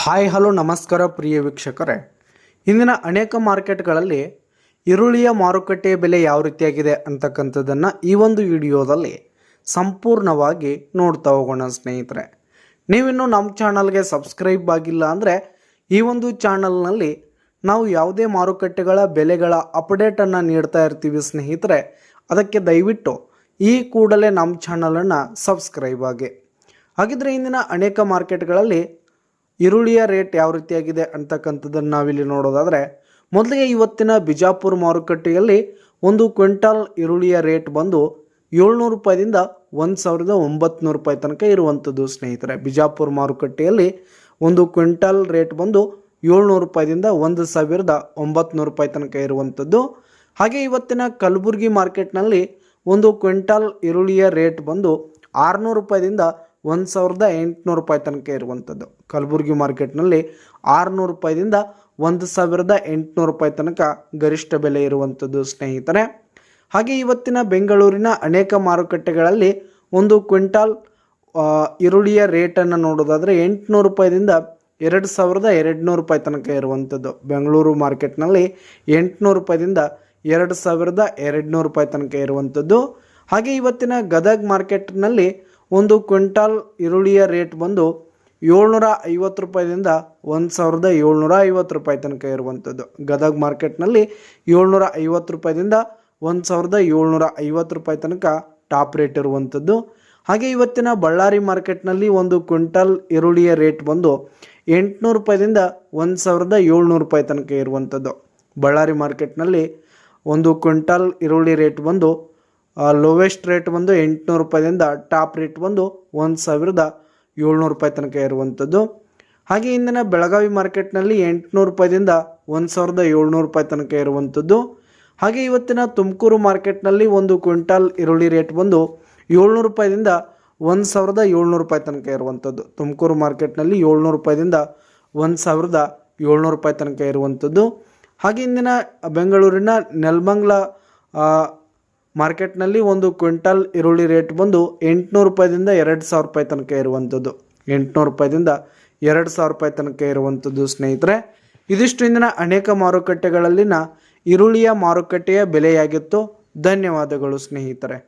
Hi hello ನಮಸ್ಕಾರ ಪ್ರಿಯ ವೀಕ್ಷಕರೇ, ಇಂದಿನ ಅನೇಕ ಮಾರ್ಕೆಟ್ಗಳಲ್ಲಿ ಈರುಳ್ಳಿಯ ಮಾರುಕಟ್ಟೆಯ ಬೆಲೆ ಯಾವ ರೀತಿಯಾಗಿದೆ ಅಂತಕ್ಕಂಥದ್ದನ್ನು ಈ ಒಂದು ವಿಡಿಯೋದಲ್ಲಿ ಸಂಪೂರ್ಣವಾಗಿ ನೋಡ್ತಾ ಹೋಗೋಣ ಸ್ನೇಹಿತರೆ. ನೀವಿನ್ನೂ ನಮ್ಮ ಚಾನಲ್ಗೆ ಸಬ್ಸ್ಕ್ರೈಬ್ ಆಗಿಲ್ಲ ಅಂದರೆ ಈ ಒಂದು ಚಾನಲ್ನಲ್ಲಿ ನಾವು ಯಾವುದೇ ಮಾರುಕಟ್ಟೆಗಳ ಬೆಲೆಗಳ ಅಪ್ಡೇಟನ್ನು ನೀಡ್ತಾ ಇರ್ತೀವಿ ಸ್ನೇಹಿತರೆ. ಅದಕ್ಕೆ ದಯವಿಟ್ಟು ಈ ಕೂಡಲೇ ನಮ್ಮ ಚಾನಲನ್ನು ಸಬ್ಸ್ಕ್ರೈಬ್ ಆಗಿ. ಹಾಗಿದ್ರೆ ಇಂದಿನ ಅನೇಕ ಮಾರ್ಕೆಟ್ಗಳಲ್ಲಿ ಈರುಳ್ಳಿಯ ರೇಟ್ ಯಾವ ರೀತಿಯಾಗಿದೆ ಅಂತಕ್ಕಂಥದ್ದನ್ನು ನಾವಿಲ್ಲಿ ನೋಡೋದಾದರೆ, ಮೊದಲಿಗೆ ಇವತ್ತಿನ ಬಿಜಾಪುರ ಮಾರುಕಟ್ಟೆಯಲ್ಲಿ ಒಂದು ಕ್ವಿಂಟಾಲ್ ಈರುಳ್ಳಿಯ ರೇಟ್ ಬಂದು 700 ರೂಪಾಯಿದಿಂದ 1900 ರೂಪಾಯಿ ತನಕ ಇರುವಂಥದ್ದು ಸ್ನೇಹಿತರೆ. ಬಿಜಾಪುರ ಮಾರುಕಟ್ಟೆಯಲ್ಲಿ ಒಂದು ಕ್ವಿಂಟಾಲ್ ರೇಟ್ ಬಂದು 700 ರೂಪಾಯಿದಿಂದ 1900 ರೂಪಾಯಿ ತನಕ ಇರುವಂಥದ್ದು. ಹಾಗೆ ಇವತ್ತಿನ ಕಲಬುರಗಿ ಮಾರ್ಕೆಟ್ನಲ್ಲಿ ಒಂದು ಕ್ವಿಂಟಾಲ್ ಈರುಳ್ಳಿಯ ರೇಟ್ ಬಂದು 600 ರೂಪಾಯಿದಿಂದ 1800 ರೂಪಾಯಿ ತನಕ ಇರುವಂಥದ್ದು. ಕಲಬುರಗಿ ಮಾರ್ಕೆಟ್ನಲ್ಲಿ 600 ರೂಪಾಯಿದಿಂದ 1800 ರೂಪಾಯಿ ತನಕ ಗರಿಷ್ಠ ಬೆಲೆ ಇರುವಂಥದ್ದು ಸ್ನೇಹಿತರೆ. ಹಾಗೆ ಇವತ್ತಿನ ಬೆಂಗಳೂರಿನ ಅನೇಕ ಮಾರುಕಟ್ಟೆಗಳಲ್ಲಿ ಒಂದು ಕ್ವಿಂಟಾಲ್ ಈರುಳ್ಳಿಯ ರೇಟನ್ನು ನೋಡೋದಾದರೆ 800 ರೂಪಾಯಿದಿಂದ 2200 ರೂಪಾಯಿ ತನಕ ಇರುವಂಥದ್ದು. ಬೆಂಗಳೂರು ಮಾರ್ಕೆಟ್ನಲ್ಲಿ 800 ರೂಪಾಯಿದಿಂದ 2200 ರೂಪಾಯಿ ತನಕ ಇರುವಂಥದ್ದು. ಹಾಗೆ ಇವತ್ತಿನ ಗದಗ ಮಾರ್ಕೆಟ್ನಲ್ಲಿ ಒಂದು ಕ್ವಿಂಟಾಲ್ ಈರುಳ್ಳಿಯ ರೇಟ್ ಬಂದು 750 ರೂಪಾಯಿದಿಂದ 1750 ರೂಪಾಯಿ ತನಕ ಇರುವಂಥದ್ದು. ಗದಗ ಮಾರ್ಕೆಟ್ನಲ್ಲಿ 750 ರೂಪಾಯಿದಿಂದ 1750 ರೂಪಾಯಿ ತನಕ ಟಾಪ್ ರೇಟ್ ಇರುವಂಥದ್ದು. ಹಾಗೆ ಇವತ್ತಿನ ಬಳ್ಳಾರಿ ಮಾರ್ಕೆಟ್ನಲ್ಲಿ ಒಂದು ಕ್ವಿಂಟಾಲ್ ಈರುಳ್ಳಿಯ ರೇಟ್ ಬಂದು 800 ರೂಪಾಯಿದಿಂದ 1700 ರೂಪಾಯಿ ತನಕ ಇರುವಂಥದ್ದು. ಬಳ್ಳಾರಿ ಮಾರ್ಕೆಟ್ನಲ್ಲಿ ಒಂದು ಕ್ವಿಂಟಾಲ್ ಈರುಳ್ಳಿ ರೇಟ್ ಬಂದು ಲೋವೆಸ್ಟ್ ರೇಟ್ ಬಂದು 800 ರೂಪಾಯಿದಿಂದ ಟಾಪ್ ರೇಟ್ ಬಂದು 1700 ರೂಪಾಯಿ ತನಕ ಇರುವಂಥದ್ದು. ಹಾಗೆ ಇಂದಿನ ಬೆಳಗಾವಿ ಮಾರ್ಕೆಟ್ನಲ್ಲಿ 800 ರೂಪಾಯಿದಿಂದ 1700 ರೂಪಾಯಿ ತನಕ ಇರುವಂಥದ್ದು. ಹಾಗೆ ಇವತ್ತಿನ ತುಮಕೂರು ಮಾರ್ಕೆಟ್ನಲ್ಲಿ ಒಂದು ಕ್ವಿಂಟಾಲ್ ಈರುಳ್ಳಿ ರೇಟ್ ಬಂದು 700 ರೂಪಾಯಿದಿಂದ 1700 ರೂಪಾಯಿ ತನಕ ಇರುವಂಥದ್ದು. ತುಮಕೂರು ಮಾರ್ಕೆಟ್ನಲ್ಲಿ 700 ರೂಪಾಯಿದಿಂದ 1700 ರೂಪಾಯಿ ತನಕ ಇರುವಂಥದ್ದು. ಹಾಗೆ ಇಂದಿನ ಬೆಂಗಳೂರಿನ ನೆಲಮಂಗಲ ಮಾರ್ಕೆಟ್ನಲ್ಲಿ ಒಂದು ಕ್ವಿಂಟಾಲ್ ಈರುಳ್ಳಿ ರೇಟ್ ಬಂದು 800 ರೂಪಾಯಿದಿಂದ 2000 ರೂಪಾಯಿ ತನಕ ಇರುವಂಥದ್ದು. 800 ರೂಪಾಯಿದಿಂದ 2000 ರೂಪಾಯಿ ತನಕ ಇರುವಂಥದ್ದು ಸ್ನೇಹಿತರೆ. ಇದಿಷ್ಟು ಇಂದಿನ ಅನೇಕ ಮಾರುಕಟ್ಟೆಗಳಲ್ಲಿನ ಈರುಳ್ಳಿಯ ಮಾರುಕಟ್ಟೆಯ ಬೆಲೆಯಾಗಿತ್ತು. ಧನ್ಯವಾದಗಳು ಸ್ನೇಹಿತರೆ.